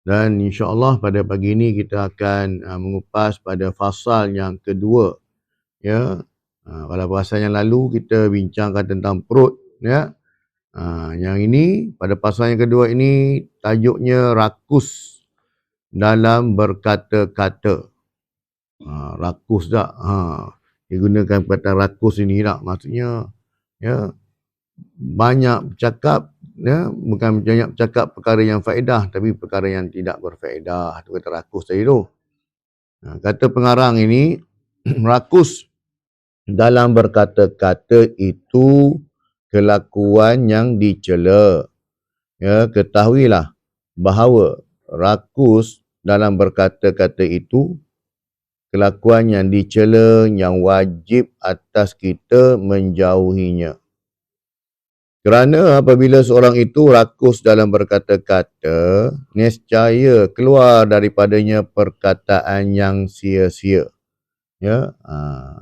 Dan insya-Allah pada pagi ini kita akan mengupas pada fasal yang kedua, ya. Pada fasal yang lalu kita bincangkan tentang perut, ya. Yang ini pada fasal yang kedua ini tajuknya rakus dalam berkata-kata. Rakus tak? Dia gunakan perkataan rakus ini tak? Maksudnya, ya, banyak bercakap, ya, bukan banyak bercakap perkara yang faedah, tapi perkara yang tidak berfaedah. Itu kata rakus tadi tu. Kata pengarang ini, rakus dalam berkata-kata itu kelakuan yang dicela. Ya, ketahuilah bahawa rakus dalam berkata-kata itu kelakuan yang dicela yang wajib atas kita menjauhinya. Kerana apabila seorang itu rakus dalam berkata-kata, nescaya keluar daripadanya perkataan yang sia-sia. Ya,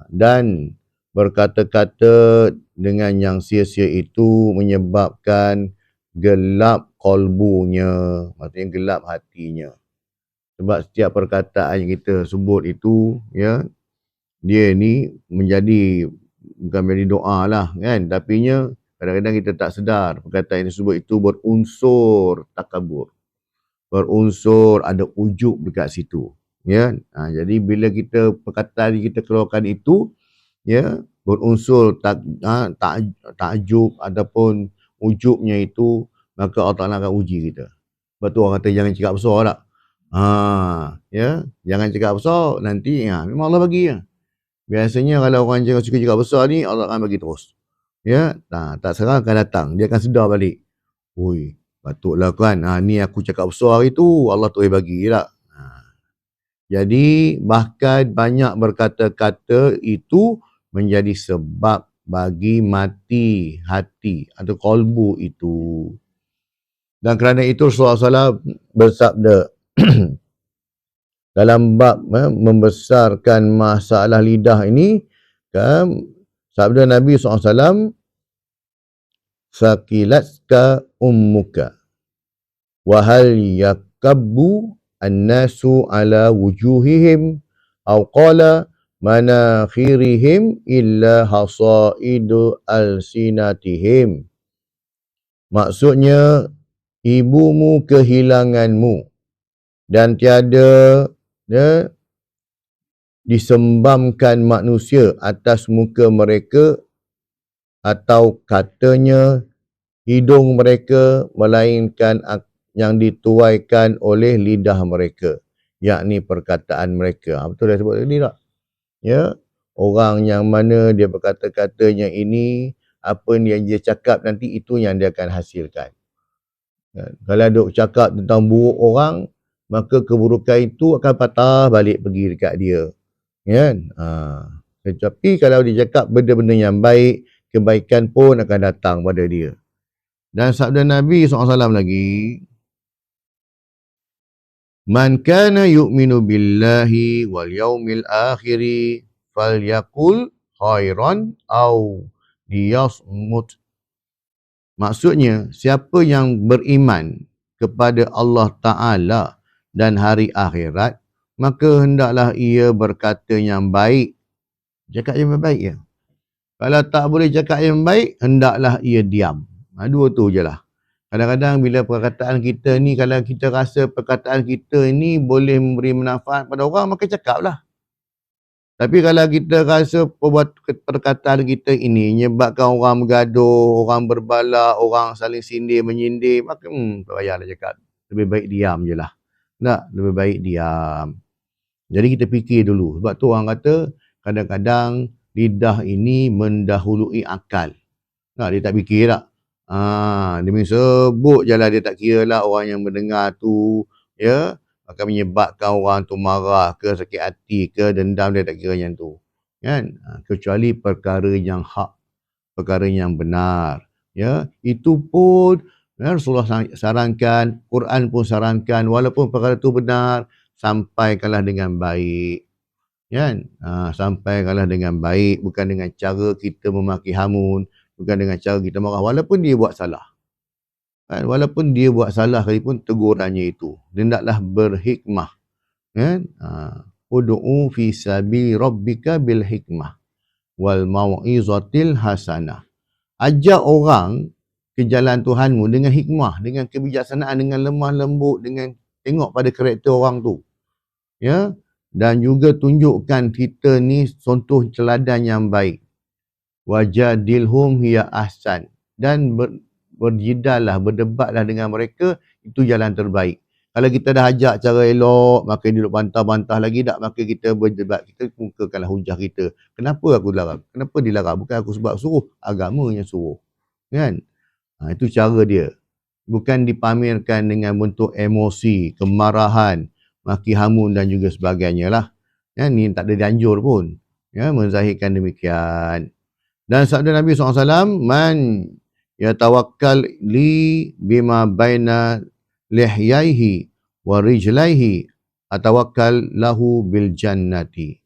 dan berkata-kata dengan yang sia-sia itu menyebabkan gelap kolbunya, maksudnya gelap hatinya. Sebab setiap perkataan yang kita sebut itu, ya, dia ni bukan menjadi doa lah kan, tapinya kadang-kadang kita tak sedar perkataan yang disebut itu berunsur takabur, berunsur ada ujub dekat situ, ya. Jadi bila perkataan kita keluarkan itu, ya, berunsur takjub ataupun ujubnya itu, maka Allah Ta'ala akan uji kita. Sebab tu orang kata jangan cakap besar tak? Ya, jangan cakap besar, nanti memang Allah bagi ya. Biasanya kalau orang jangan suka cakap besar ni, Allah akan bagi terus. Ya, tak serang akan datang, dia akan sedar balik. Oi, patutlah kan, ni aku cakap besar hari tu, Allah tu bagi tak? Jadi bahkan banyak berkata-kata itu menjadi sebab bagi mati hati atau kolbu itu. Dan kerana itu Rasulullah SAW bersabda dalam bab membesarkan masalah lidah ini, kan, sabda Nabi SAW, sakilatka ummuka wahal yakabbu annasu ala wujuhihim aw qala manakhirihim illa hasaidu alsinatihim. Maksudnya, ibumu kehilanganmu dan tiada, ya, disembamkan manusia atas muka mereka atau katanya hidung mereka, melainkan yang dituaikan oleh lidah mereka, yakni perkataan mereka. Betul dah sebut tadi tak? Ya, orang yang mana dia berkata-katanya ini, apa yang dia cakap nanti itu yang dia akan hasilkan. Kalau duk cakap tentang buruk orang, maka keburukan itu akan patah balik pergi dekat dia. Kan? Tetapi kalau dia cakap benda-benda yang baik, kebaikan pun akan datang pada dia. Dan sabda Nabi SAW lagi, man kana yu'minu billahi wal yaumil akhiri falyakul khairan aw liyasmut. Maksudnya, siapa yang beriman kepada Allah Ta'ala dan hari akhirat, maka hendaklah ia berkata yang baik. Cakap yang baik ya. Kalau tak boleh cakap yang baik, hendaklah ia diam. Dua tu je lah. Kadang-kadang bila perkataan kita ni, kalau kita rasa perkataan kita ni boleh memberi manfaat pada orang, maka cakaplah. Tapi kalau kita rasa perkataan kita ini menyebabkan orang bergaduh, orang berbala, orang saling sindir, menyindir, maka tak payahlah cakap. Lebih baik diam je lah. Tak? Lebih baik diam. Jadi kita fikir dulu. Sebab tu orang kata, kadang-kadang lidah ini mendahului akal. Dia tak fikir tak? Dia sebut je lah, dia tak kira lah orang yang mendengar tu, ya, akan menyebabkan orang tu marah ke, sakit hati ke, dendam, dia tak kira yang tu. Kan? Kecuali perkara yang hak, perkara yang benar. Ya, itu pun Rasulullah sarankan, Quran pun sarankan, walaupun perkara tu benar, sampaikanlah dengan baik. Kan? Sampaikanlah dengan baik, bukan dengan cara kita memaki hamun, bukan dengan cara kita marah, walaupun dia buat salah. Kan? Walaupun dia buat salah sekalipun, tegurannya itu. Dia hendaklah berhikmah. Kan? Ud'u fi sabi rabbika bil hikmah wal mau'izatil hasanah. Ajak orang ke jalan Tuhanmu dengan hikmah, dengan kebijaksanaan, dengan lemah lembut, dengan tengok pada karakter orang tu. Ya, dan juga tunjukkan kita ni contoh teladan yang baik. Wajadilhum hiya ahsan, dan berjidallah, berdebatlah dengan mereka, itu jalan terbaik. Kalau kita dah ajak cara elok, maka dia duduk bantah-bantah lagi tak, maka kita berdebat, kita mukakanlah hujah kita. Kenapa aku dilarang? Kenapa dilarang? Bukan aku sebab suruh, agamanya suruh. Kan? Itu cara dia. Bukan dipamerkan dengan bentuk emosi, kemarahan, maki hamun dan juga sebagainya lah. Ya, ni tak ada dianjur pun. Ya, menzahirkan demikian. Dan sabda Nabi SAW, man yatawakkal li bima baina lihyaihi wa rijlaihi atawakkal lahu bil jannati.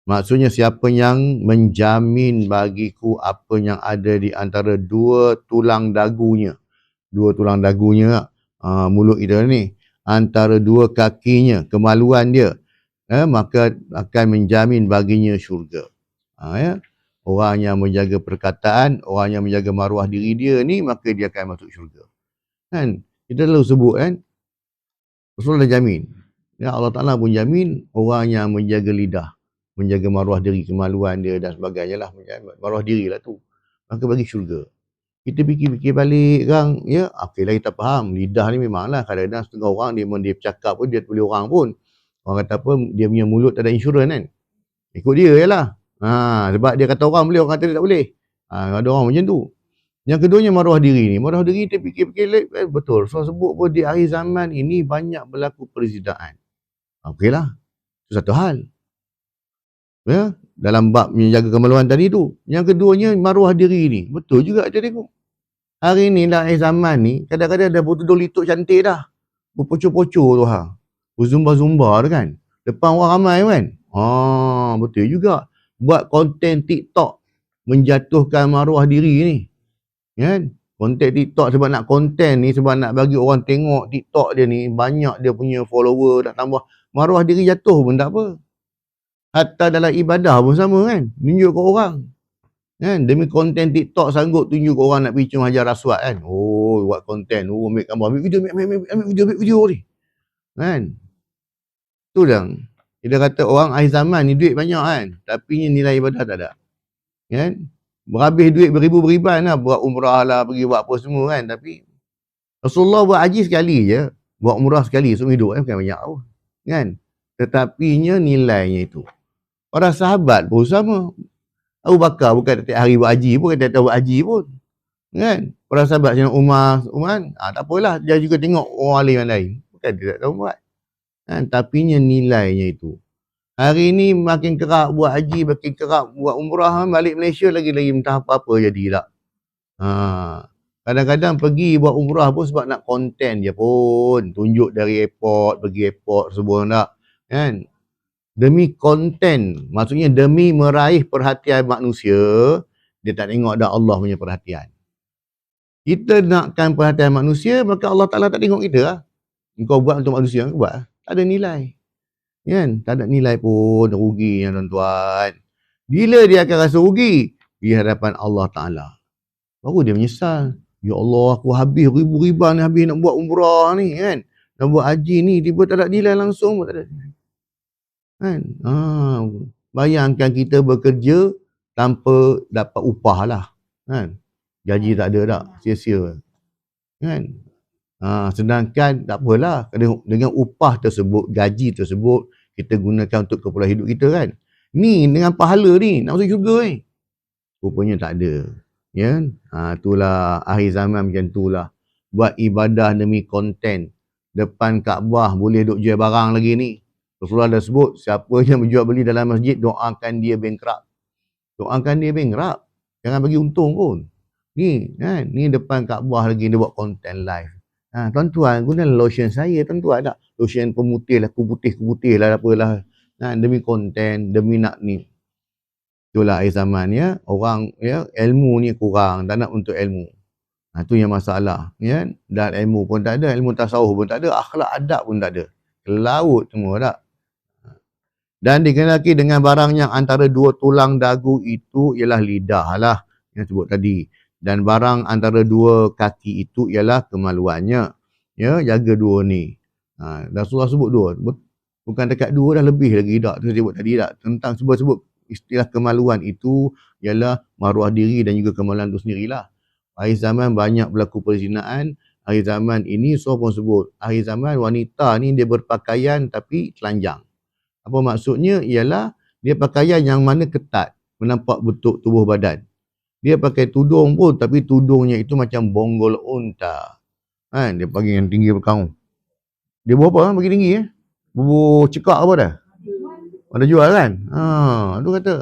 Maksudnya siapa yang menjamin bagiku apa yang ada di antara dua tulang dagunya. Dua tulang dagunya, mulut kita ni. Antara dua kakinya, kemaluan dia. Maka akan menjamin baginya syurga. Ya. Orang yang menjaga perkataan, orang yang menjaga maruah diri dia ni, maka dia akan masuk syurga. Kan? Kita selalu sebut kan, Rasulullah jamin. Ya, Allah Ta'ala pun jamin orang yang menjaga lidah, menjaga maruah diri, kemaluan dia dan sebagainya lah. Maruah diri lah tu. Maka bagi syurga. Kita fikir-fikir balik kan, ya, okeylah kita faham. Lidah ni memanglah kadang-kadang setengah orang dia bercakap pun, dia tulis orang pun. Orang kata apa, dia punya mulut tak ada insurans kan. Ikut dia je lah. Sebab dia kata orang boleh, orang kata dia tak boleh. Ada orang macam tu. Yang keduanya maruah diri ni. Maruah diri kita fikir-fikir betul. So sebut pun di akhir zaman ini banyak berlaku perzinahan. Okeylah. Itu satu hal. Ya, dalam bab menjaga kemaluan tadi tu. Yang keduanya maruah diri ni. Betul juga dia tengok. Hari ni dalam akhir zaman ni, kadang-kadang dah betul-betul lituk cantik dah. Berpocor-pocor tu Berzumba-zumba tu kan. Depan orang ramai kan. Betul juga. Buat konten TikTok menjatuhkan maruah diri ni. Kan? Konten TikTok sebab nak konten ni, sebab nak bagi orang tengok TikTok dia ni, banyak dia punya follower, nak tambah. Maruah diri jatuh pun tak apa. Hatta dalam ibadah pun sama kan. Tunjuk ke orang. Kan? Demi konten TikTok sanggup tunjuk ke orang nak pergi cium hajar aswad kan. Buat konten. Ambil gambar. Ambil video ni. Kan? Tu dah. Kita kata orang akhir zaman ni duit banyak kan. Tapi nilai ibadah tak ada. Kan? Berhabis duit beribu-beriban lah. Buat umrah lah. Pergi buat apa semua kan. Tapi Rasulullah buat haji sekali je. Buat umrah sekali. Semua hidup bukan banyak pun. Kan? Tetapinya nilainya itu. Para sahabat pun sama. Abu Bakar bukan tiap hari buat haji pun. Tiap-tiap buat haji pun. Kan? Para sahabat macam Umar kan? Tak apalah. Dia juga tengok orang alim yang lain. Bukan dia tak tahu buat. Kan? Tapinya nilainya itu. Hari ni makin kerap buat haji, makin kerap buat umrah, balik Malaysia lagi-lagi entah apa-apa jadi tak. Kadang-kadang pergi buat umrah pun sebab nak konten je pun. Tunjuk dari airport, pergi airport semua tak. Kan? Demi konten, maksudnya demi meraih perhatian manusia, dia tak tengok dah Allah punya perhatian. Kita nakkan perhatian manusia, maka Allah Ta'ala tak tengok kita lah. Kau buat untuk manusia, kau buat lah. Tak ada nilai. Kan? Tak ada nilai pun, rugi ya tuan-tuan. Bila dia akan rasa rugi? Di hadapan Allah Ta'ala. Baru dia menyesal. Ya Allah, aku habis ribu-riban habis nak buat umrah ni kan. Nak buat haji ni, tiba tak ada nilai langsung. Tak ada. Kan? Bayangkan kita bekerja tanpa dapat upah lah. Kan? Gaji tak ada tak? Sia-sia. Kan? Sedangkan tak apalah. Dengan upah tersebut, gaji tersebut, kita gunakan untuk keperluan hidup kita kan. Ni dengan pahala ni, nak masuk syurga ni. Rupanya tak ada. Ya? Itulah akhir zaman macam itulah. Buat ibadah demi konten. Depan Kaabah boleh duk jual barang lagi ni. Rasulullah dah sebut, siapa yang berjual beli dalam masjid, doakan dia bankrupt. Doakan dia bankrupt. Jangan bagi untung pun. Ni, kan? Ni depan Kaabah lagi, dia buat konten live. Tuan-tuan, guna lotion saya, tuan-tuan tak? Lotion pemutih lah, kuputih lah, apalah. Demi konten, demi nak ni. Itulah akhir zaman ya. Orang ya, ilmu ni kurang, tak nak untuk ilmu. Tu yang masalah, ya. Dan ilmu pun tak ada, ilmu tasawuf pun tak ada, akhlak adab pun tak ada. Ke laut semua tak. Dan dikenali dengan barang yang antara dua tulang dagu itu ialah lidah lah, yang sebut tadi. Dan barang antara dua kaki itu ialah kemaluannya. Ya, jaga dua ni. Rasulullah sebut dua. Bukan dekat dua dah, lebih lagi tak. Tu sebut tadi tak. Tentang sebut istilah kemaluan itu ialah maruah diri dan juga kemaluan itu sendirilah. Akhir zaman banyak berlaku perzinahan. Akhir zaman ini so pun sebut. Akhir zaman wanita ni dia berpakaian tapi telanjang. Apa maksudnya? Ialah dia pakaian yang mana ketat, menampak bentuk tubuh badan. Dia pakai tudung pun, tapi tudungnya itu macam bonggol unta. Kan? Dia bagi yang tinggi berkaung. Dia berapa bagi tinggi Bubur cekak apa dah? Ada jual kan? Tu kata.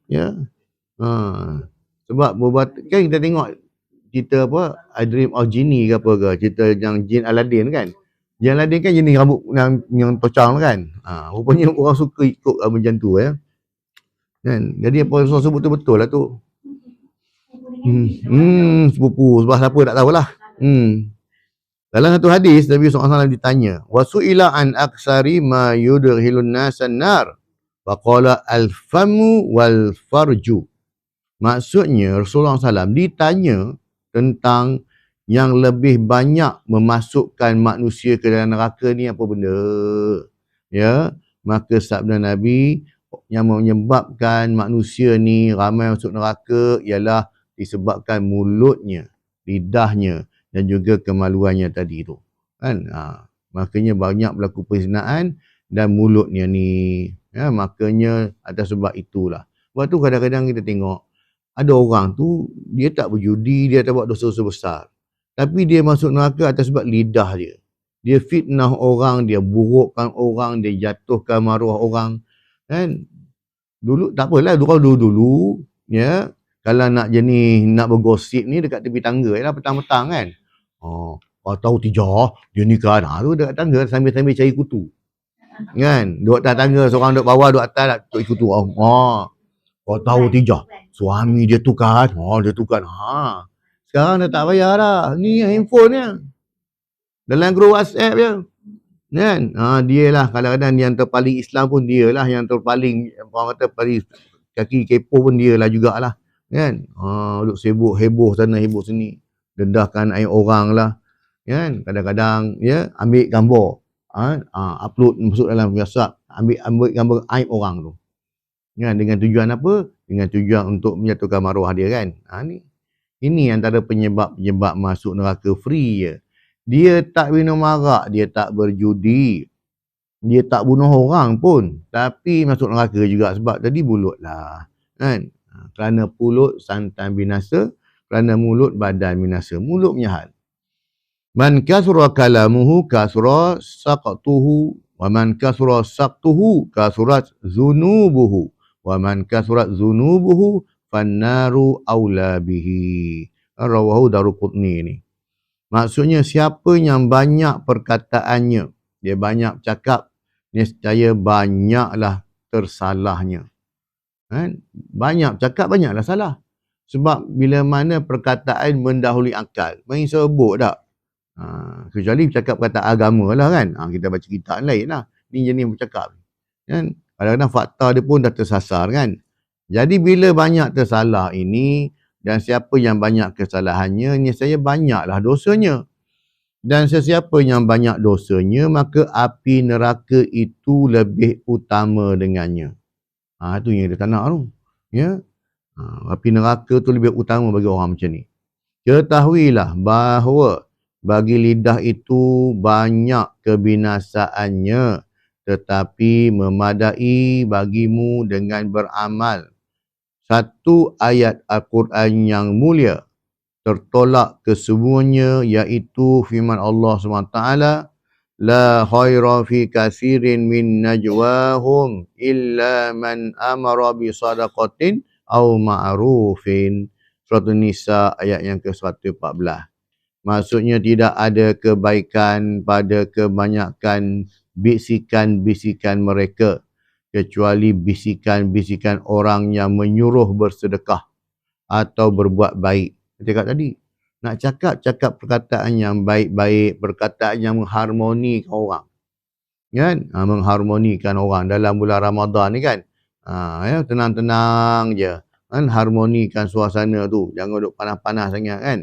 Ya. Sebab kan kita tengok cerita apa, I Dream of Genie ke apa ke, cerita yang Jin Aladdin kan. Jin Aladdin kan jenis rambut yang tocang kan. Rupanya orang suka ikut macam tu kan. Jadi apa Rasul sebut tu betul lah tu. Sepupu, sebab siapa tak tahulah. Dalam satu hadis Nabi SAW ditanya, wasu'ila an aksari ma yudhilun nasan nar, faqala al-famu wal farju. Maksudnya Rasulullah SAW ditanya tentang yang lebih banyak memasukkan manusia ke dalam neraka ni apa benda. Ya, maka sabda Nabi yang menyebabkan manusia ni ramai masuk neraka ialah disebabkan mulutnya, lidahnya dan juga kemaluannya tadi tu. Kan? Makanya banyak berlaku perzinaan dan mulutnya ni. Ya, makanya atas sebab itulah. Sebab tu kadang-kadang kita tengok ada orang tu dia tak berjudi, dia tak buat dosa-dosa besar. Tapi dia masuk neraka atas sebab lidah dia. Dia fitnah orang, dia burukkan orang, dia jatuhkan maruah orang. Kan? Dulu tak apalah, dulu ya, kalau nak bergosip ni dekat tepi tangga lah petang-petang kan. Kau tahu Tijah, dia ni kan, tu dekat tangga sambil-sambil cari kutu. Kan? Duduk atas tangga, seorang duduk bawah, duduk atas nak cari kutu. Kau tahu Tijah, suami dia tukar. Dia tukar. Sekarang dah tak payah dah. Ni handphone dia. Dalam grup WhatsApp dia. Kan? Dia lah kadang-kadang yang terpaling Islam pun dia lah, yang terpaling orang kata paling kaki kepo pun dia lah jugalah. Kan? Duduk sibuk heboh sana heboh sini. Dedahkan air orang lah. Kan? Kadang-kadang ya ambil gambar. Upload masuk dalam WhatsApp. Ambil gambar aib orang tu. Kan? Dengan tujuan apa? Dengan tujuan untuk menjatuhkan maruah dia kan. Ini antara penyebab masuk neraka free je. Dia tak minum arak, dia tak berjudi, dia tak bunuh orang pun, tapi masuk neraka juga sebab tadi mulut lah. Kan? Kerana mulut santan binasa, kerana mulut badan binasa. Mulut punya hal. Man kasura kalamuhu kasura saqtuhu, wa man kasura saqtuhu kasurat zunubuhu, wa man kasurat zunubuhu fannaru aula bihi. Rawahu Daruqutni ni. Maksudnya siapa yang banyak perkataannya, dia banyak cakap, nescaya banyaklah tersalahnya. Kan? Banyak cakap, banyaklah salah. Sebab bila mana perkataan mendahului akal, main sebut tak? Kecuali cakap kata agama lah kan. Kita baca kitab lain lah. Ini jenis bercakap. Kan? Kadang-kadang fakta dia pun dah tersasar kan. Jadi bila banyak tersalah ini, dan siapa yang banyak kesalahannya, nescaya banyaklah dosanya. Dan sesiapa yang banyak dosanya, maka api neraka itu lebih utama dengannya. Itu yang dia tak nak tu. Ya? Api neraka itu lebih utama bagi orang macam ni. Ketahuilah bahawa bagi lidah itu banyak kebinasaannya, tetapi memadai bagimu dengan beramal satu ayat Al-Quran yang mulia tertolak kesemuanya, iaitu firman Allah SWT, la khaira fi kathirin min najwahum illa man amara bi sadaqatin aw ma'rufin. Surah Nisa ayat yang ke-114. Maksudnya tidak ada kebaikan pada kebanyakan bisikan-bisikan mereka, kecuali bisikan-bisikan orang yang menyuruh bersedekah atau berbuat baik. Kita cakap tadi, Nak cakap perkataan yang baik-baik, perkataan yang mengharmonikan orang. Kan? Mengharmonikan orang dalam bulan Ramadan ni kan. Ya, tenang-tenang je. Kan? Harmonikan suasana tu. Jangan duduk panas-panas sangat kan.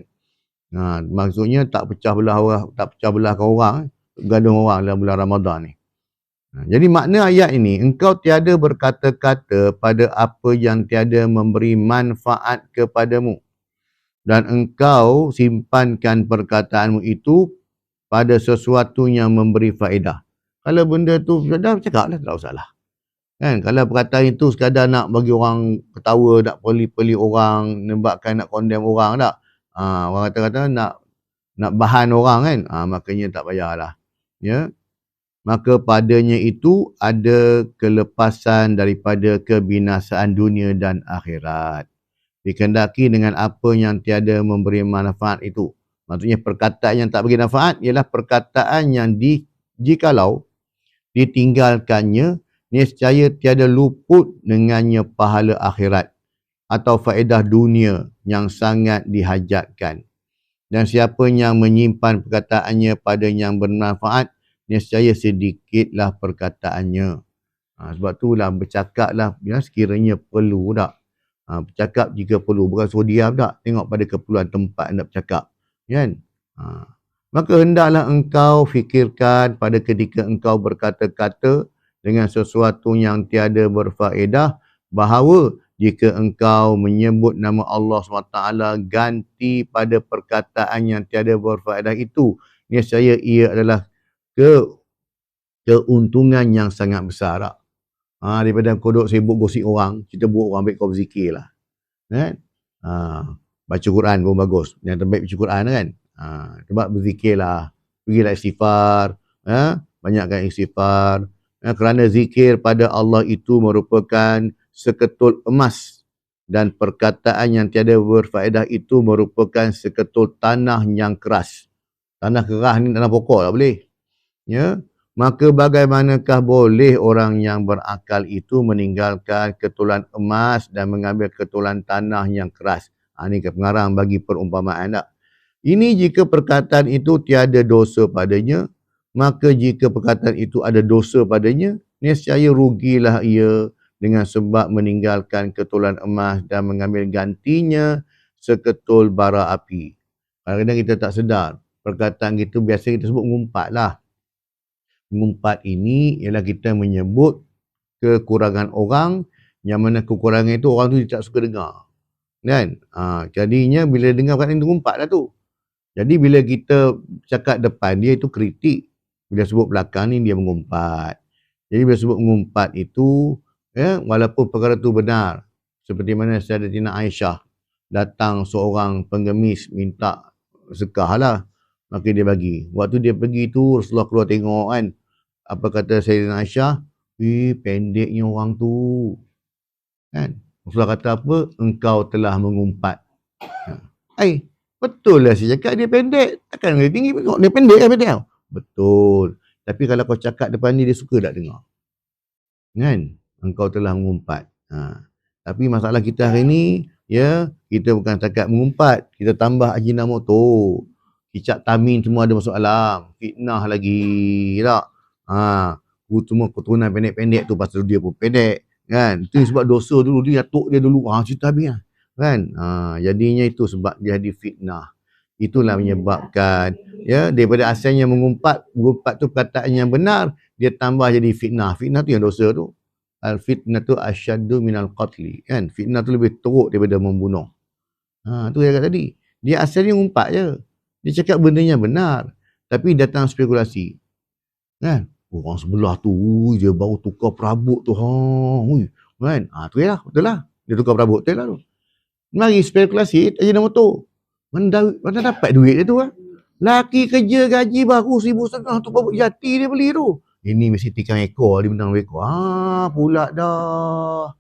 Maksudnya tak pecah belah orang, tak pecah belahkan orang, gaduh orang dalam bulan Ramadan ni. Jadi makna ayat ini, engkau tiada berkata-kata pada apa yang tiada memberi manfaat kepadamu. Dan engkau simpankan perkataanmu itu pada sesuatu yang memberi faedah. Kalau benda tu dah cakap lah, tak usah lah. Kan? Kalau perkataan itu sekadar nak bagi orang ketawa, nak peli-peli orang, nebakkan nak condemn orang tak. Orang kata-kata nak bahan orang kan. Makanya tak payahlah. Ya. Maka padanya itu ada kelepasan daripada kebinasaan dunia dan akhirat. Dikehendaki dengan apa yang tiada memberi manfaat itu. Maksudnya perkataan yang tak beri manfaat ialah perkataan yang jikalau ditinggalkannya, nescaya tiada luput dengannya pahala akhirat atau faedah dunia yang sangat dihajatkan. Dan siapa yang menyimpan perkataannya pada yang bermanfaat, nescaya sedikitlah perkataannya. Sebab itulah bercakaplah sekiranya perlu tak. Bercakap jika perlu, bukan suruh diam tak. Tengok pada keperluan tempat nak bercakap. Kan? Maka hendaklah engkau fikirkan pada ketika engkau berkata-kata dengan sesuatu yang tiada berfaedah, bahawa jika engkau menyebut nama Allah SWT ganti pada perkataan yang tiada berfaedah itu, nescaya ia adalah keuntungan yang sangat besar. Daripada kau duduk sibuk gosip orang, cerita buruk orang, ambil kau berzikir lah. Kan? Baca Quran pun bagus. Yang terbaik baca Quran kan. Sebab berzikir lah. Pergilah istighfar. Banyakkan istighfar. Kerana zikir pada Allah itu merupakan seketul emas. Dan perkataan yang tiada berfaedah itu merupakan seketul tanah yang keras. Tanah keras ni tanah pokok tak boleh. Ya. Maka bagaimanakah boleh orang yang berakal itu meninggalkan ketulan emas dan mengambil ketulan tanah yang keras. Ini pengarang bagi perumpamaan tak? Ini jika perkataan itu tiada dosa padanya, maka jika perkataan itu ada dosa padanya, nescaya rugilah ia dengan sebab meninggalkan ketulan emas dan mengambil gantinya seketul bara api. Kadang-kadang kita tak sedar. Perkataan itu biasa kita sebut mengumpat lah. Mengumpat ini ialah kita menyebut kekurangan orang, yang mana kekurangan itu orang tu tak suka dengar. Kan? Jadinya bila dengar perkataan itu mengumpat lah tu. Jadi bila kita cakap depan dia itu kritik. Bila sebut belakang ni dia mengumpat. Jadi bila sebut mengumpat itu, walaupun perkara itu benar. Seperti mana Sayyidatina Aisyah datang seorang pengemis minta sedekah lah. Maka dia bagi. Waktu dia pergi tu Rasulullah keluar tengok kan. Apa kata Sayyidatina Aisyah? Pendeknya orang tu. Kan? Rasulullah kata apa? Engkau telah mengumpat. Betul lah saya cakap dia pendek. Takkan dia tinggi. Dia pendek kan pendek. Betul. Tapi kalau kau cakap depan dia suka tak dengar? Kan? Engkau telah mengumpat. Tapi masalah kita hari ni, kita bukan cakap mengumpat. Kita tambah ajinomoto. Kicap tamin semua ada masuk alam. Fitnah lagi. Tak? Semua keturunan pendek-pendek tu pasal dia pun pendek. Kan? Itu sebab dosa dulu. Dia atuk dia dulu. Cerita habis lah. Kan? Jadinya itu sebab dia di fitnah. Itulah menyebabkan daripada asalnya mengumpat tu perkataan yang benar, dia tambah jadi fitnah. Fitnah tu yang dosa tu. Al-fitnah tu asyaddu minal qatli. Kan? Fitnah tu lebih teruk daripada membunuh. Tu yang kata tadi. Dia asalnya ngumpat je. Dia cakap benda yang benar. Tapi datang spekulasi. Kan? Orang sebelah tu, dia baru tukar perabot tu. Kan? Tu lah, betul lah. Dia tukar perabot, betul lah tu. Mari spekulasi, ajinomoto. Mana dapat duit dia tu lah. Laki kerja gaji baru 1,500 tu perabot jati dia beli tu. Ini mesti tikam ekor, dia menang ekor. Pula dah.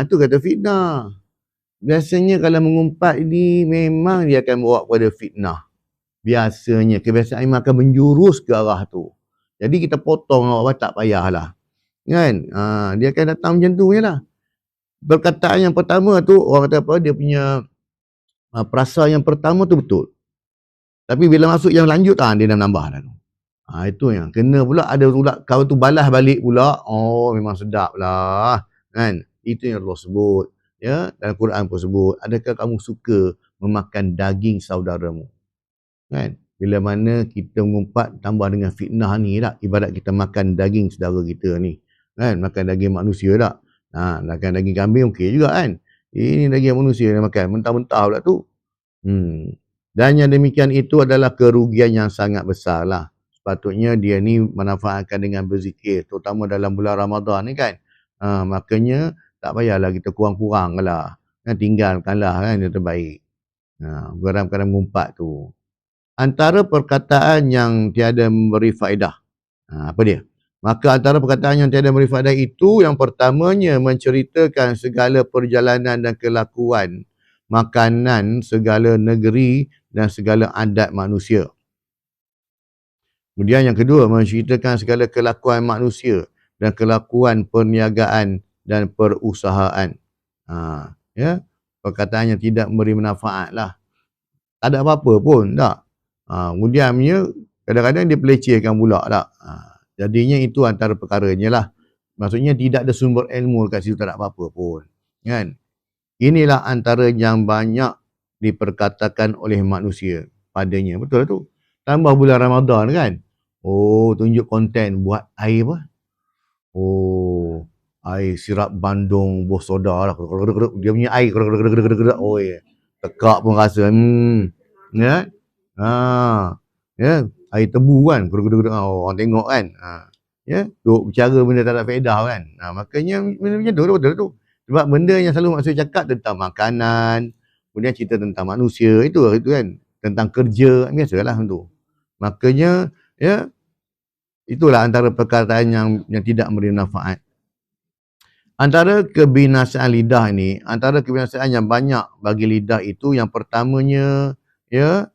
Itu kata fitnah. Biasanya kalau mengumpat ini, memang dia akan bawa kepada fitnah. Biasanya, kebiasaan memang akan menjurus ke arah tu. Jadi kita potong awak tak payahlah. Kan? Dia akan datang macam tu je lah. Perkataan yang pertama tu, orang kata apa, dia punya perasa yang pertama tu betul. Tapi bila masuk yang lanjut, dia dah nambah dah tu. Itu yang kena pula, ada pula kawan tu balas balik pula. Oh, memang sedap lah. Kan? Itu yang Allah sebut. Ya, dalam Quran pun sebut, adakah kamu suka memakan daging saudaramu? Kan? Bila mana kita mengumpat tambah dengan fitnah ni tak, ibarat kita makan daging saudara kita ni. Kan? Makan daging manusia tak? Makan daging kambing okey juga kan? Ini daging manusia yang makan, mentah-mentah pula tu. Dan yang demikian itu adalah kerugian yang sangat besar lah. Sepatutnya dia ni manfaatkan dengan berzikir, terutama dalam bulan Ramadan ni kan. Makanya tak payahlah kita kurang-kurang lah. Tinggalkanlah kan, yang terbaik. Kadang-kadang mengumpat tu. Antara perkataan yang tiada memberi faedah. Apa dia? Maka antara perkataan yang tiada memberi faedah itu, yang pertamanya menceritakan segala perjalanan dan kelakuan, makanan segala negeri dan segala adat manusia. Kemudian yang kedua, menceritakan segala kelakuan manusia dan kelakuan perniagaan dan perusahaan. Ya, perkataan yang tidak memberi manfaat lah. Tak ada apa-apa pun, tak. Kemudiannya kadang-kadang dia pelecehkan pula, tak. Jadinya itu antara perkaranya lah. Maksudnya tidak ada sumber ilmu kat situ, tak ada apa-apa pun. Kan? Inilah antara yang banyak diperkatakan oleh manusia padanya. Betul lah tu. Tambah bulan Ramadan kan. Oh, tunjuk konten buat air apa? Oh, air sirap Bandung, buah soda lah. Dia punya air. Oh, ya. Tekak pun rasa. Ya. Ya. Air tebu kan. Orang tengok kan. Ya. Duk bicara benda tak ada faedah kan. Makanya benda macam tu betul tu. Sebab benda yang selalu maksud cakap tentang makanan, kemudian cerita tentang manusia, itu kan. Tentang kerja, biasalah tu. Makanya, ya, itulah antara perkataan yang tidak memberi manfaat. Antara kebinasaan lidah ini, antara kebinasaan yang banyak bagi lidah itu, yang pertamanya, ya,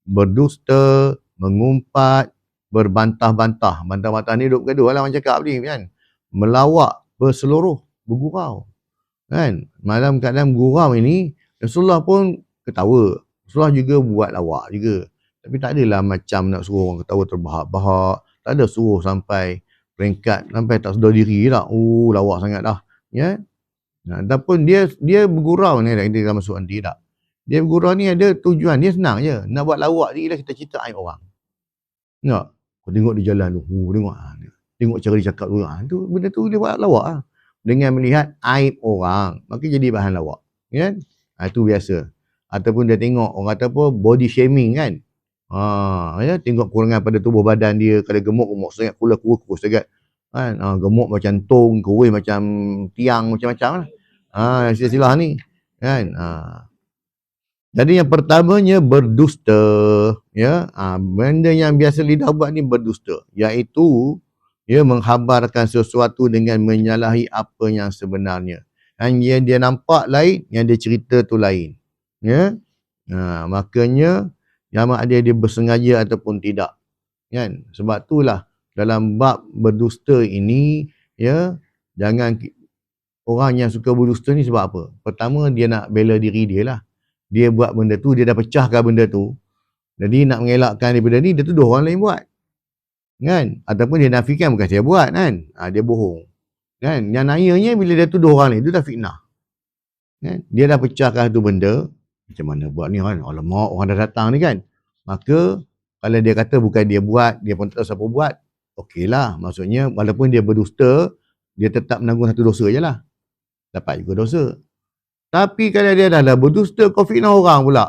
berdusta, mengumpat, berbantah-bantah. Bantah-bantah ni duduk bergaduh lah orang cakap ni kan. Melawak, berseluruh, bergurau. Kan? Malam keadaan gurau ini, Rasulullah pun ketawa. Rasulullah juga buat lawak juga. Tapi tak adalah macam nak suruh orang ketawa terbahak-bahak. Tak ada suruh sampai peringkat, sampai tak sedar diri tak. Lawak sangat dah. Ya? Ataupun dia bergurau ni, dia dalam masuk nanti tak. Dia bergurau ni ada tujuan, dia senang je. Nak buat lawak ni, kita cerita aib orang. Tak? Kau tengok di jalan tu, tengok cara dia cakap tu. Benda tu dia buat lawak lah. Dengan melihat aib orang, maka jadi bahan lawak. Kan? Itu biasa. Ataupun dia tengok orang kata apa, body shaming kan. Ya, tengok kurangan pada tubuh badan dia, kalau gemuk sangat, kurus sangat. Kan? Gemuk macam tong, kurus macam tiang, macam-macam lah. Silah ni. Kan? Jadi yang pertamanya berdusta. Ya, benda yang biasa lidah buat ni berdusta. Iaitu, dia menghabarkan sesuatu dengan menyalahi apa yang sebenarnya. Dan yang dia nampak lain, yang dia cerita tu lain. Ya. Makanya sama ada dia bersengaja ataupun tidak. Kan? Sebab itulah dalam bab berdusta ini, ya, jangan orang yang suka berdusta ni sebab apa? Pertama, dia nak bela diri dia lah. Dia buat benda tu, dia dah pecahkan benda tu. Jadi nak mengelakkan daripada ni, dia tuduh orang lain buat. Kan? Ataupun dia nafikan bukan saya buat kan. Dia bohong. Kan? Yang nayanya bila dia tuduh orang lain, itu dah fitnah. Kan? Dia dah pecahkan tu benda. Macam mana buat ni kan? Alamak, orang dah datang ni kan. Maka, kalau dia kata bukan dia buat, dia pun tak tahu siapa buat. Okeylah. Maksudnya, walaupun dia berdusta, dia tetap menanggung satu dosa je lah. Dapat juga dosa. Tapi kalau dia dah berdusta, kau fitnah orang pula.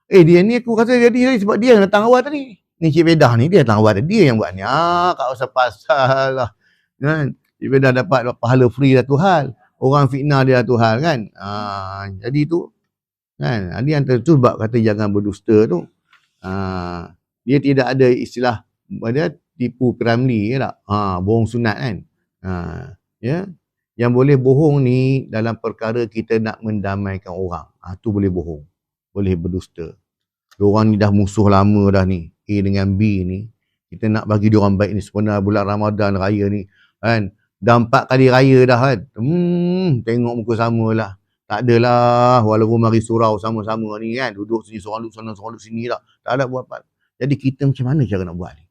Dia ni aku rasa jadi sebab dia yang datang awal tadi. Ni Cik Bedah ni, dia datang awal, dia yang buat ni. Kat pasal lah. Kan? Cik Bedah dapat pahala free dah tu hal. Orang fitnah dia tu hal kan. Jadi tu, kan? Dia antara tu sebab kata jangan berdusta tu. Dia tidak ada istilah, dia tipu keramli ke tak? Bohong sunat kan. Ya. Yang boleh bohong ni dalam perkara kita nak mendamaikan orang. Tu boleh bohong. Boleh berdusta. Diorang ni dah musuh lama dah ni. A dengan B ni. Kita nak bagi diorang baik ni. Sebenarnya bulan Ramadan raya ni. Kan? Dah 4 kali raya dah kan. Tengok muka sama lah. Tak adalah, walaupun mari surau sama-sama ni kan, duduk sini, seorang duduk sana, seorang duduk sini tak. Tak ada buat apa. Jadi kita macam mana cara nak buat ni?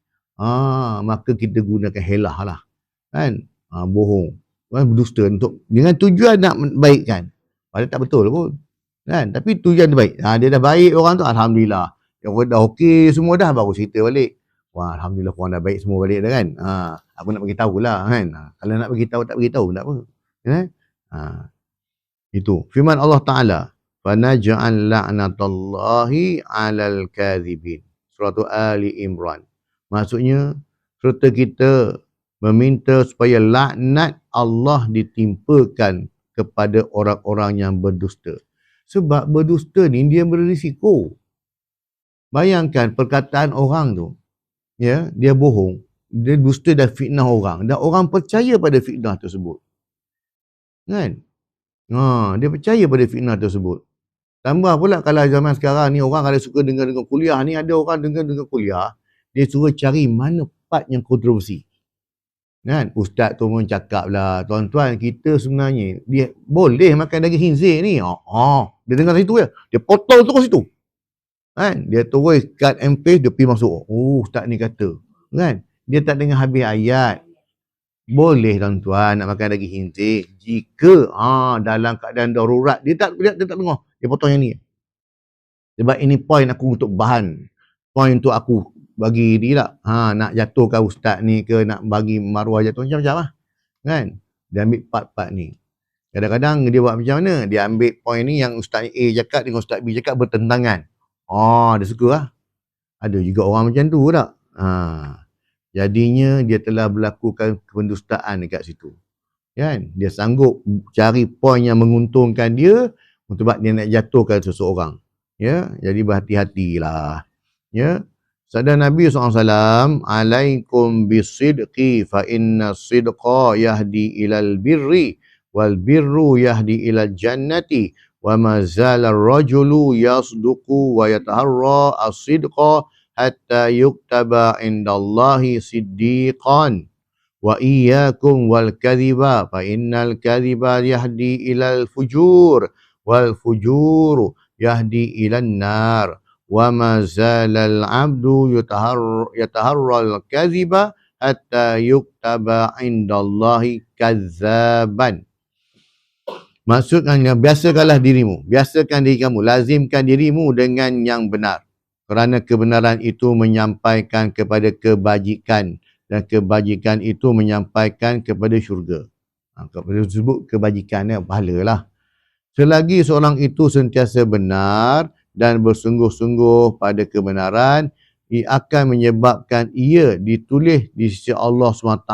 Maka kita gunakan helah lah. Kan? Bohong. Berdusta untuk, dengan tujuan nak baikkan. Padahal tak betul pun. Kan? Tapi tujuan dia baik. Dia dah baik orang tu, Alhamdulillah. Yang dah okey semua dah, baru cerita balik. Wah, Alhamdulillah korang dah baik semua balik dah kan. Aku nak bagi tahulah kan. Kalau nak bagi tahu tak bagi tahu tak apa. Kan? Itu firman Allah Taala, "Fanaj'al la'natallahi 'alal kadhibin." Surah Ali Imran. Maksudnya serta kita meminta supaya laknat Allah ditimpakan kepada orang-orang yang berdusta. Sebab berdusta ni dia berisiko. Bayangkan perkataan orang tu, ya, dia bohong, dia dusta dan fitnah orang, dan orang percaya pada fitnah tersebut. Kan? Dia percaya pada fitnah tersebut. Tambah pula kalau zaman sekarang ni orang kalau suka dengar kuliah ni, ada orang dengar kuliah, dia suruh cari mana part yang kontroversi. Kan? Ustaz tu pun cakap lah, tuan-tuan, kita sebenarnya dia boleh makan daging khinzir ni. Dia dengar situ ya. Dia potong terus situ. Kan? Dia terus cut and paste, dia pergi masuk. Ustaz ni kata. Kan? Dia tak dengar habis ayat. Boleh tuan-tuan nak makan daging khinzir jika dalam keadaan darurat. Dia tak dengar. Dia potong yang ni. Sebab ini point aku untuk bahan. Point untuk aku bagi ni tak. Nak jatuhkan ustaz ni ke, nak bagi maruah jatuh macam-macam lah. Kan? Dia ambil part-part ni. Kadang-kadang dia buat macam mana? Dia ambil point ni yang ustaz A cakap dengan ustaz B cakap bertentangan. Dia suka lah. Ada juga orang macam tu tak? Jadinya dia telah melakukan pendustaan dekat situ. Kan? Dia sanggup cari poin yang menguntungkan dia sebab dia nak jatuhkan seseorang. Ya, jadi berhati-hatilah. Ya. Sabda Nabi SAW, "Alaikum bisidqi fa inna sidqa yahdi ilal birri wal birru yahdi ilal jannati wa ma zala ar-rajulu yasduqu wa yataharra as-sidqa hatta yuktaba indallahi siddiqan wa iyyakum wal kadhiba fa innal kadhiba yahdi ilal fujur wal fujuru yahdi ilan nar wa ma zalal abdu yataharral kadhiba hatta yuktaba indallahi kadzaban." Maksudnya, biasakanlah dirimu, biasakan diri kamu, lazimkan dirimu dengan yang benar. Kerana kebenaran itu menyampaikan kepada kebajikan dan kebajikan itu menyampaikan kepada syurga. Kepada disebut kebajikan, pahala lah. Selagi seorang itu sentiasa benar dan bersungguh-sungguh pada kebenaran, ia akan menyebabkan ia ditulis di sisi Allah SWT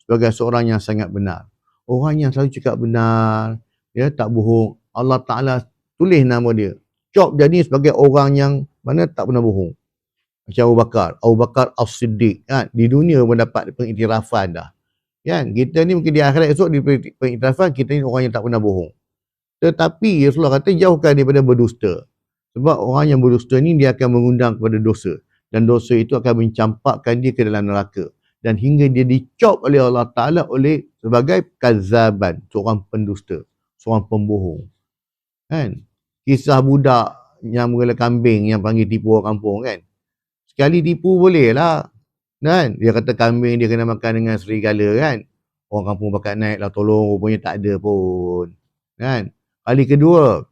sebagai seorang yang sangat benar. Orang yang selalu cakap benar, ya, tak bohong, Allah Ta'ala tulis nama dia. Cop jadi sebagai orang yang mana tak pernah bohong. Macam Abu Bakar As-Siddiq, kan? Di dunia pun dapat pengiktirafan dah. Kan? Kita ni mungkin di akhirat esok di pengiktirafan, kita ni orang yang tak pernah bohong. Tetapi Rasulullah kata jauhkan daripada berdusta. Sebab orang yang berdusta ni dia akan mengundang kepada dosa. Dan dosa itu akan mencampakkan dia ke dalam neraka. Dan hingga dia dicop oleh Allah Ta'ala sebagai kazaban, seorang pendusta, seorang pembohong. Kan? Kisah budak yang menggela kambing yang panggil tipu orang kampung kan. Sekali tipu boleh lah. Kan? Dia kata kambing dia kena makan dengan serigala kan. Orang kampung pakat naik lah tolong, rupanya tak ada pun. Kan? Kali kedua,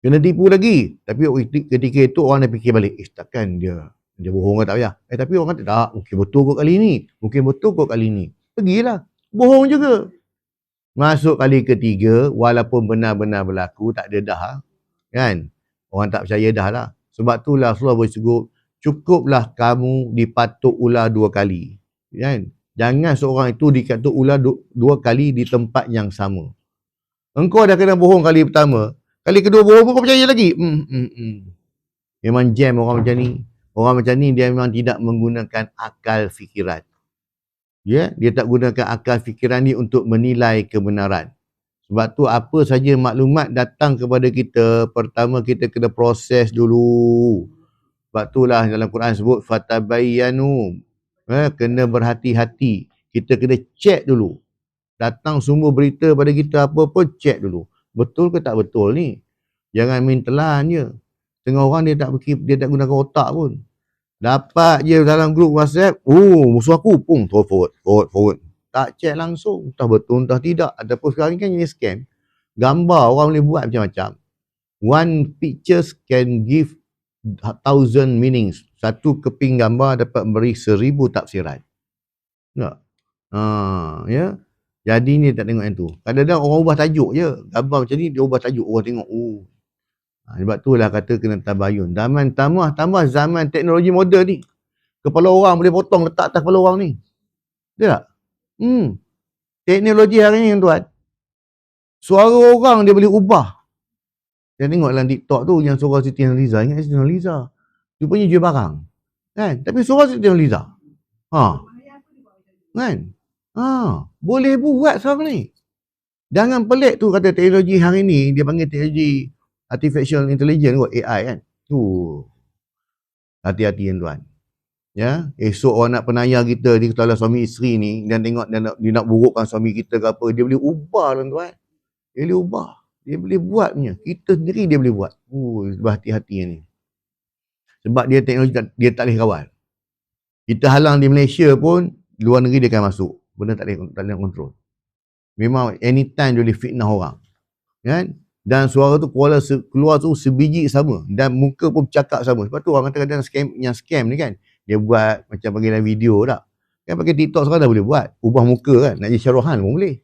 kena tipu lagi. Tapi ketika itu orang dah fikir balik, takkan dia bohong ke tak payah. Tapi orang kata tak, mungkin betul kot kali ni. Mungkin betul kot kali ni. Pergilah. Bohong juga. Masuk kali ketiga, walaupun benar-benar berlaku, tak ada dah. Kan? Orang tak percaya dah lah. Sebab itulah Rasulullah bersebut, cukuplah kamu dipatuk ular 2 kali. Kan? Jangan seorang itu dikatuk ular 2 kali di tempat yang sama. Engkau dah kena bohong kali pertama, kali kedua bohong pun kau percaya lagi. Memang jam orang macam ni. Orang macam ni dia memang tidak menggunakan akal fikiran. Ya, dia tak gunakan akal fikiran ni untuk menilai kebenaran. Sebab tu apa saja maklumat datang kepada kita, pertama kita kena proses dulu. Sebab itulah dalam Quran sebut fatabayyanu. Kena berhati-hati. Kita kena check dulu. Datang sumber berita pada kita apa pun check dulu. betul ke tak betul ni. Jangan main telan je. Tengah orang dia tak gunakan otak pun. Dapat je dalam grup WhatsApp, musuh aku, forward. Tak check langsung, entah betul entah tidak. Ataupun sekarang ni kan jenis scam. Gambar orang boleh buat macam-macam. One pictures can give 1,000 meanings. Satu keping gambar dapat beri 1,000 tafsiran. Tak? Ya. Jadi ni tak tengok yang tu. Kadang-kadang orang ubah tajuk je. Gambar macam ni dia ubah tajuk, orang tengok. Sebab tu lah kata kena tabayun. Tambah zaman teknologi moden ni. Kepala orang boleh potong letak atas kepala orang ni. Betul tak? Teknologi hari ni tuan. Suara orang dia boleh ubah. Saya tengok dalam TikTok tu yang suara Siti Nurhaliza. Ingat Siti Nurhaliza? Rupanya jual barang. Kan? Tapi suara Siti Nurhaliza. Kan? Boleh buat sekarang ni. Jangan pelik tu kata teknologi hari ni, dia panggil teknologi artificial intelligence kot, AI kan. Hati-hati tuan. Ya, esok orang nak penayar kita ni, kalau suami isteri ni, dan tengok dia nak burukkan suami kita ke apa, dia boleh ubah tuan. Dia boleh ubah. Dia boleh buat punya. Kita sendiri dia boleh buat. Berhati-hati ni. Sebab dia teknologi, dia tak boleh kawal. Kita halang di Malaysia pun, luar negeri dia akan masuk. Benda tak boleh kontrol. Memang anytime dia boleh fitnah orang. Kan? Dan suara tu keluar tu sebiji sama. Dan muka pun cakap sama. Sebab tu orang kata kadang scam ni kan. Dia buat macam bagi dalam video tak. Kan pakai TikTok sekarang dah boleh buat. Ubah muka kan. Nak jadi syarohan pun boleh.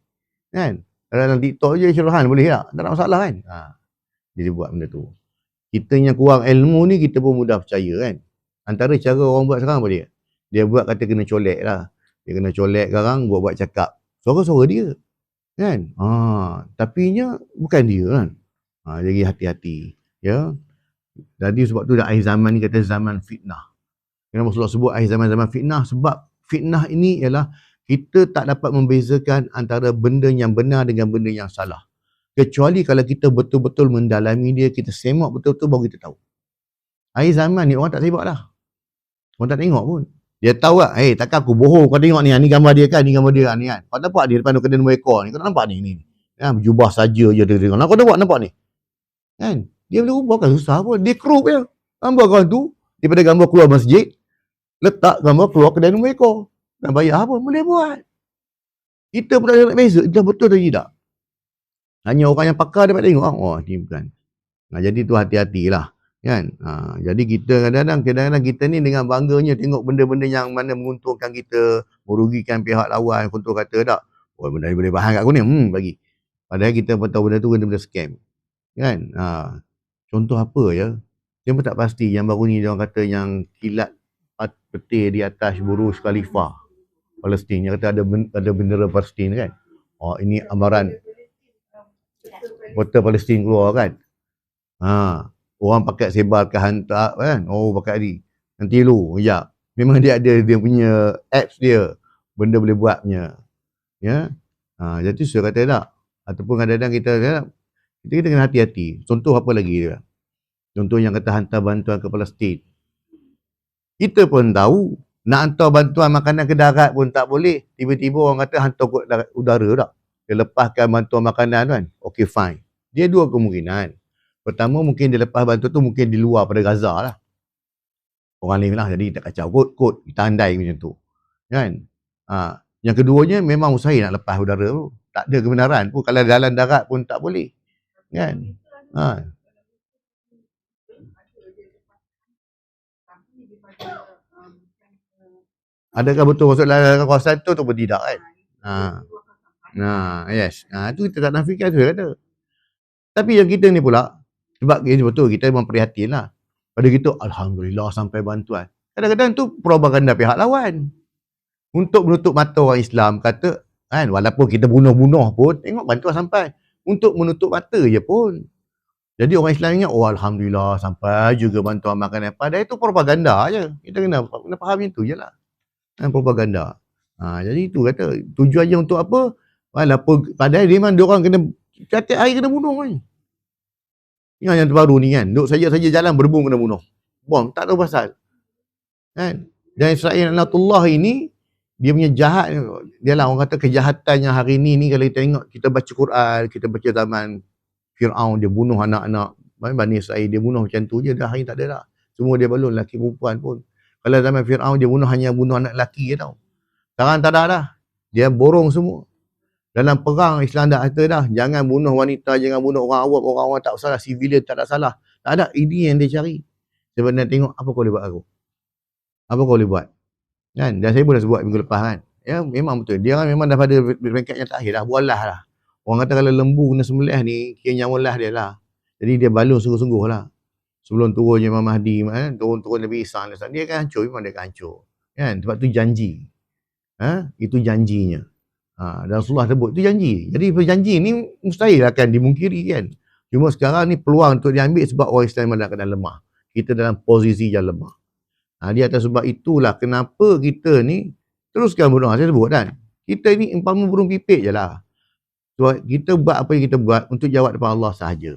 Kan? Kalau dalam TikTok je syarohan boleh tak? Tak ada masalah kan? Dia buat benda tu. Kita yang kurang ilmu ni kita pun mudah percaya kan. Antara cara orang buat sekarang apa dia? Dia buat kata kena colek lah. Dia kena colek sekarang buat cakap. Suara-suara dia. Kan? Tapi nya bukan dia kan. Jadi hati-hati. Ya. Jadi sebab tu dah akhir zaman ni kata zaman fitnah. Kenapa Rasulullah sebut akhir zaman fitnah? Sebab fitnah ini ialah kita tak dapat membezakan antara benda yang benar dengan benda yang salah. Kecuali kalau kita betul-betul mendalami dia, kita semak betul-betul baru kita tahu. Akhir zaman ni orang tak sebab dah. Orang tak tengok pun. Dia tahu tak, takkan aku bohong, kau tengok ni gambar dia kan, ni gambar dia kan, ni kan. Kau nampak dia depan kedai 2 ekor ni, kau nampak ni. Ya, berjubah saja je dia tengok. Kau nampak ni. Kan? Dia boleh ubah kan susah pun. Dia crop je. Gambar kau tu, daripada gambar keluar masjid, letak gambar keluar kedai 2 ekor. Dan bayar apa? Boleh buat. Kita pun tak nak beza. Dah betul atau tidak. Hanya orang yang pakar dapat tengok. Ni bukan. Jadi tu hati-hatilah. Kan? Jadi kita kadang-kadang kita ni dengan bangganya tengok benda-benda yang mana menguntungkan kita, merugikan pihak lawan, contoh kata tak. Benda ni boleh bahan kat aku ni. Bagi. Padahal kita pun tahu benda tu benda-benda scam. Kan? Contoh apa ya? Saya pun tak pasti. Yang baru ni dia orang kata yang kilat petir di atas Burj Khalifa Palestin. Yang kata ada bendera Palestin kan. Ini amaran kota Palestin keluar kan. Orang pakai sebarkan hantar kan. Pakai ni. Nanti ya. Memang dia ada dia punya apps dia. Benda boleh buatnya. Ya. Jadi saya kata tak. Ataupun kadang-kadang kita kena hati-hati. Contoh apa lagi dia? Contoh yang kata hantar bantuan ke Palestin. Kita pun tahu nak hantar bantuan makanan ke darat pun tak boleh. Tiba-tiba orang kata hantar ke udara tak. Dia lepaskan bantuan makanan kan. Okay, fine. Dia dua kemungkinan. Pertama mungkin dia lepas bantuan tu mungkin di luar pada Gaza lah. Orang lain lah. Jadi tak kacau. Kot. Kita andai macam tu. Kan? Yang keduanya memang usaha nak lepas udara tu. Tak ada kebenaran pun. Kalau jalan darat pun tak boleh. Kan? Adakah betul masuk dalam kawasan tu ataupun tidak kan? Yes. Itu kita tak nafikan tu kata. Tapi yang kita ni pula, sebab betul kita memang prihatin lah. Pada kita, Alhamdulillah sampai bantuan. Kadang-kadang tu propaganda pihak lawan. Untuk menutup mata orang Islam, kata, kan, walaupun kita bunuh-bunuh pun, tengok bantuan sampai. Untuk menutup mata je pun. Jadi orang Islam ingat, Alhamdulillah sampai juga bantuan makanan. Padahal itu propaganda je. Kita kena faham itu je lah. Propaganda. Jadi itu kata, tujuannya untuk apa? Walaupun, padahal memang diorang kena, setiap hari kena bunuh ni. Ingat yang terbaru ni kan, duk saja jalan berbung kena bunuh. Bom, tak tahu pasal. Kan? Dan Israel Anatullah ini, dia punya jahat, dia lah orang kata kejahatannya hari ni kalau kita tengok, kita baca Quran, kita baca zaman Fir'aun dia bunuh anak-anak Bani Israel, dia bunuh macam tu je dah, hari tak ada dah. Semua dia balun, lelaki perempuan pun. Kalau zaman Fir'aun dia hanya bunuh anak lelaki je tau. Sekarang tak ada dah. Dia borong semua. Dalam perang Islam dah kata dah, jangan bunuh wanita, jangan bunuh orang awam, orang-orang tak salah, civilian tak ada salah. Tak ada, ini yang dia cari. Sebenarnya tengok apa kau boleh buat aku. Apa kau boleh buat. Kan? Dan saya pun dah sebut minggu lepas kan. Ya memang betul. Dia kan memang dah pada peringkat yang terakhir dah, bualah lah. Orang kata kalau lembu kena sembelih ni, kira nyawa lah dia lah. Jadi dia balun sungguh-sungguh lah. Sebelum turunnya Imam Mahdi, turun Nabi Isa, dia akan hancur, memang dia akan hancur. Kan? Sebab tu janji. Itu janjinya. Dan Rasulullah sebut, itu janji. Jadi janji ni mustahil akan dimungkiri kan. Cuma sekarang ni peluang untuk diambil sebab orang Islam dalam keadaan lemah. Kita dalam posisi yang lemah. Di atas sebab itulah kenapa kita ni teruskan berdoa. Saya sebut kan. Kita ni umpama burung pipit je lah. Sebab kita buat apa yang kita buat untuk jawab depan Allah sahaja.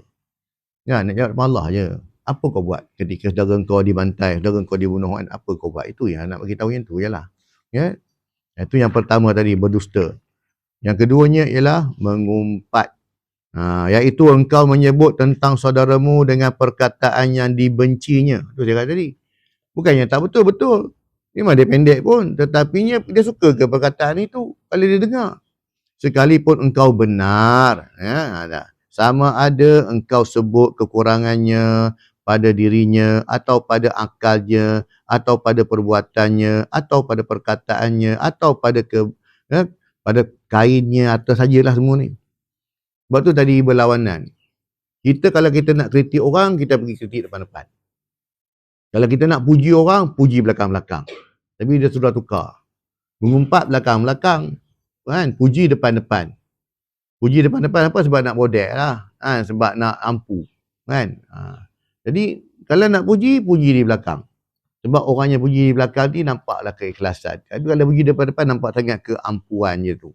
Kan? Nak jawab depan Allah je. Apa kau buat ketika saudara kau dibantai, saudara kau dibunuh, apa kau buat? Itu yang nak bagi tahu yang tu je lah. Ya? Itu yang pertama tadi, berdusta. Yang keduanya ialah mengumpat. Iaitu engkau menyebut tentang saudaramu dengan perkataan yang dibencinya. Itu saya kata tadi. Bukannya tak betul-betul. Memang dia pendek pun. Tetapi dia suka ke perkataan itu kalau dia dengar. Sekalipun engkau benar. Sama ada engkau sebut kekurangannya pada dirinya, atau pada akalnya, atau pada perbuatannya, atau pada perkataannya, atau pada pada kainnya, atau sajalah semua ni. Sebab tu tadi berlawanan. Kita kalau kita nak kritik orang, kita pergi kritik depan-depan. Kalau kita nak puji orang, puji belakang-belakang. Tapi dia sudah tukar. Mengumpat belakang-belakang. Kan? Puji depan-depan. Puji depan-depan apa? Sebab nak bodek lah. Sebab nak ampu. Kan? Jadi, kalau nak puji, puji di belakang. Sebab orang yang puji di belakang ni nampaklah keikhlasan. Tapi kalau puji depan-depan, nampak sangat keampuan je tu.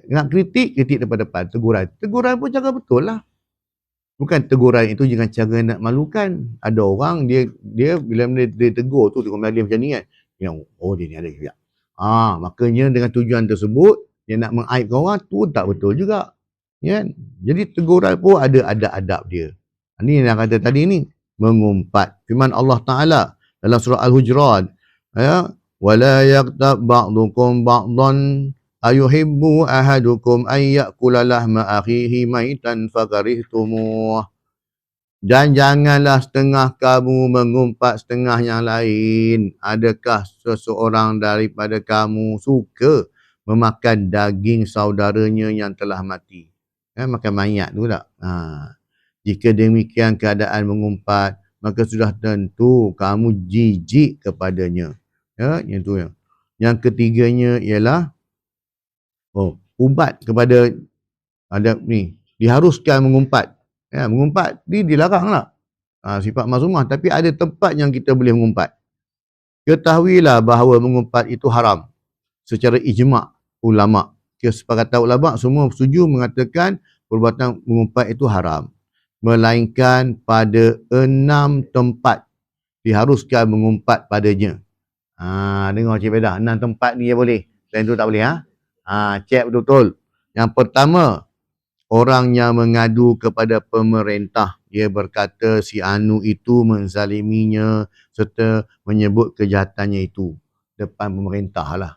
Nak kritik, kritik depan-depan. Teguran. Teguran pun cara betul lah. Bukan teguran itu dengan cara nak malukan. Ada orang, dia bila dia tegur tu, tegur dia macam ni kan. Dia, dia ni ada juga. Makanya dengan tujuan tersebut, dia nak mengaibkan orang, tu tak betul juga. Ya? Jadi teguran pun ada adab dia. Ini yang kata tadi ni, mengumpat. Firman Allah Ta'ala dalam surah Al-Hujurat, wala yaqtab ba'dukum ba'dan ayuhibbu ahadukum ayyakula lahma akhihi maitan fakarihtumuh. Dan janganlah setengah kamu mengumpat setengah yang lain. Adakah seseorang daripada kamu suka memakan daging saudaranya yang telah mati? Makan mayat tu tak? Jika demikian keadaan mengumpat, maka sudah tentu kamu jijik kepadanya. Yang tu ya. Yang ketiganya ialah ubat kepada adab ni. Diharuskan mengumpat. Mengumpat dilarang lah. Sifat mazmumah. Tapi ada tempat yang kita boleh mengumpat. Ketahuilah bahawa mengumpat itu haram. Secara ijma' ulama'. Kesepakatan ulama' semua setuju mengatakan perbuatan mengumpat itu haram. Melainkan pada 6 tempat diharuskan mengumpat padanya. Dengar Cik Bedah, 6 tempat ni ya boleh. Selain tu tak boleh. Cek betul-betul. Yang pertama, orang yang mengadu kepada pemerintah. Dia berkata si Anu itu menzaliminya serta menyebut kejahatannya itu depan pemerintah lah.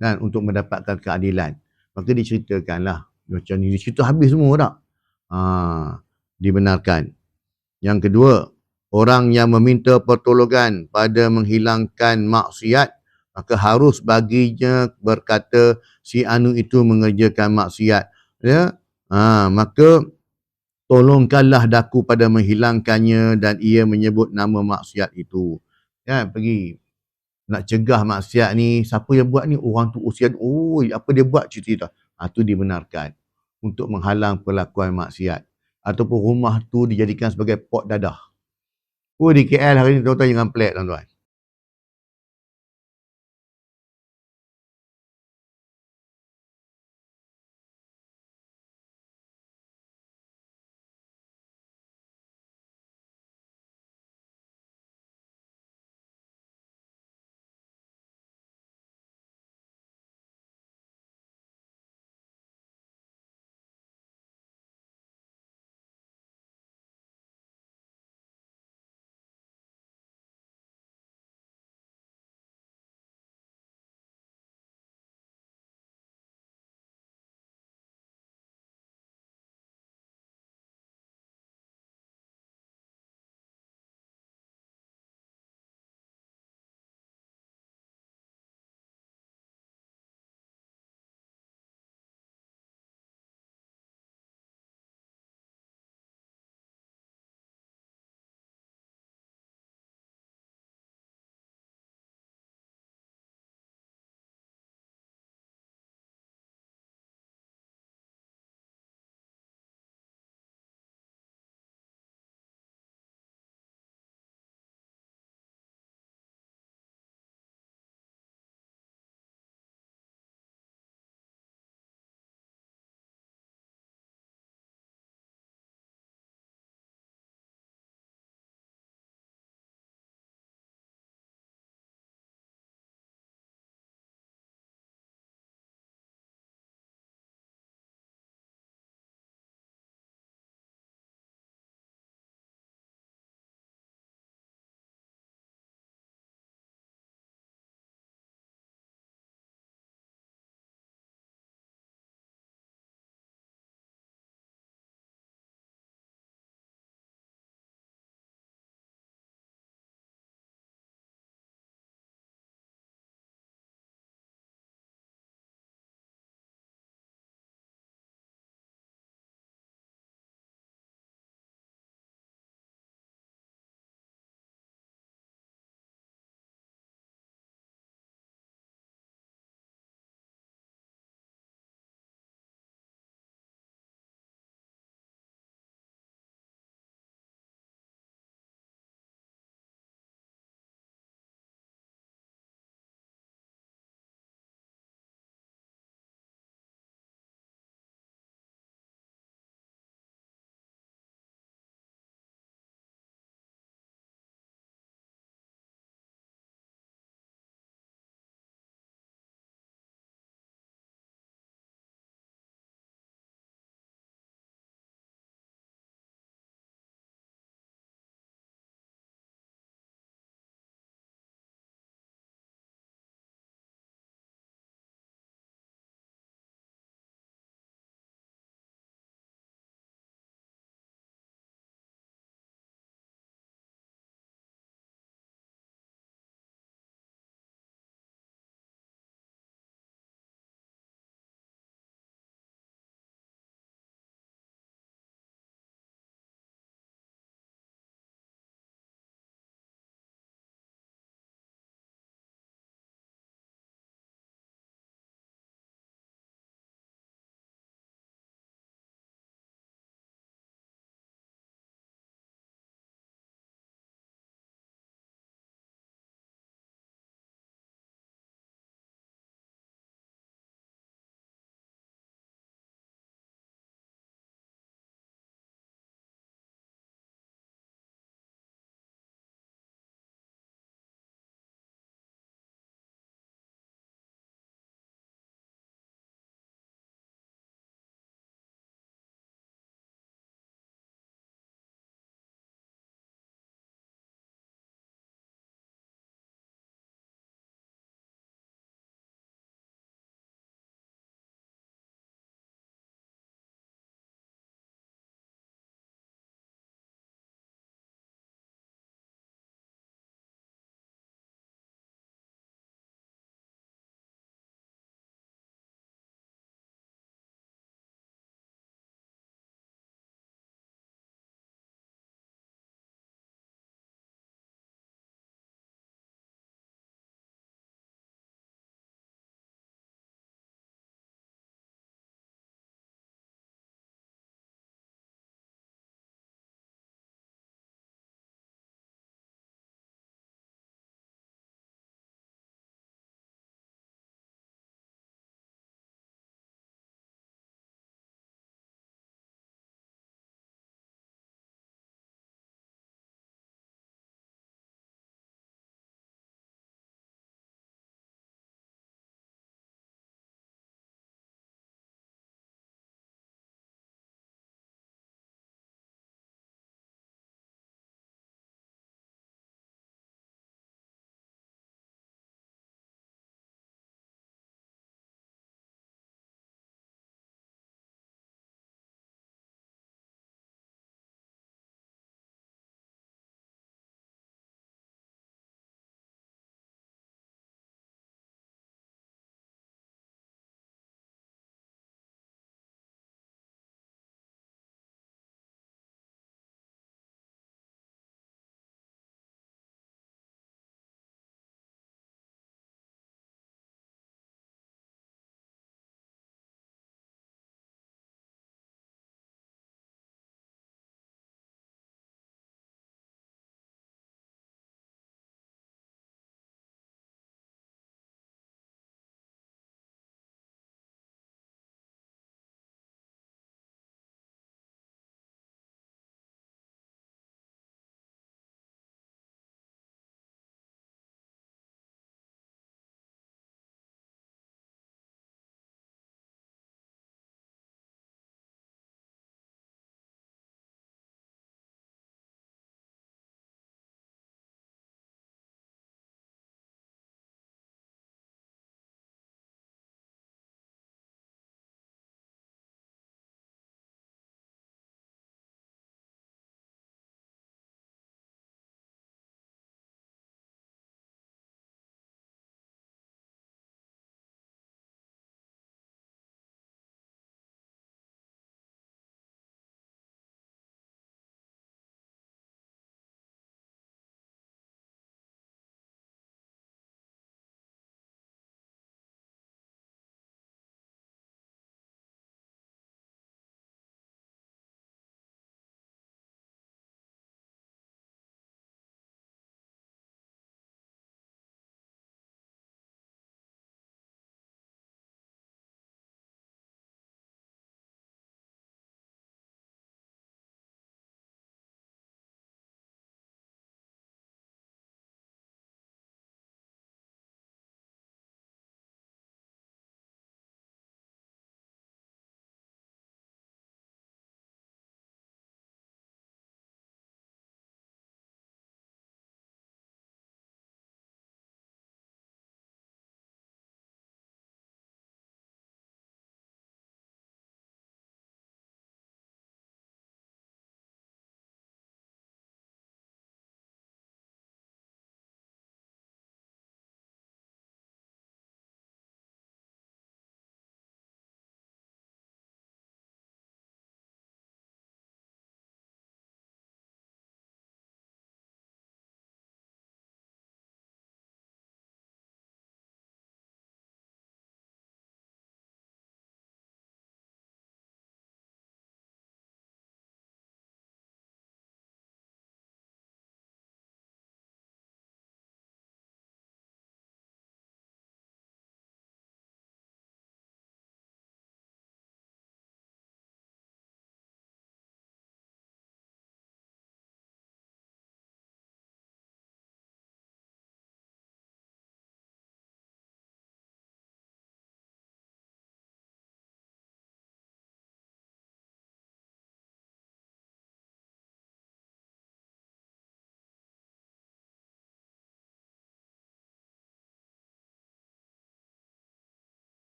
Dan untuk mendapatkan keadilan. Maka diceritakanlah. Macam ni, dicerita habis semua tak? Dibenarkan. Yang kedua, orang yang meminta pertolongan pada menghilangkan maksiat, maka harus baginya berkata si Anu itu mengerjakan maksiat. Maka tolongkanlah daku pada menghilangkannya, dan ia menyebut nama maksiat itu. Pergi nak cegah maksiat ni, siapa yang buat ni? Orang tu usia, apa dia buat cerita. Itu dibenarkan untuk menghalang perlakuan maksiat. Ataupun rumah tu dijadikan sebagai pot dadah. Di KL hari ni tuan-tuan jangan pelik tuan-tuan.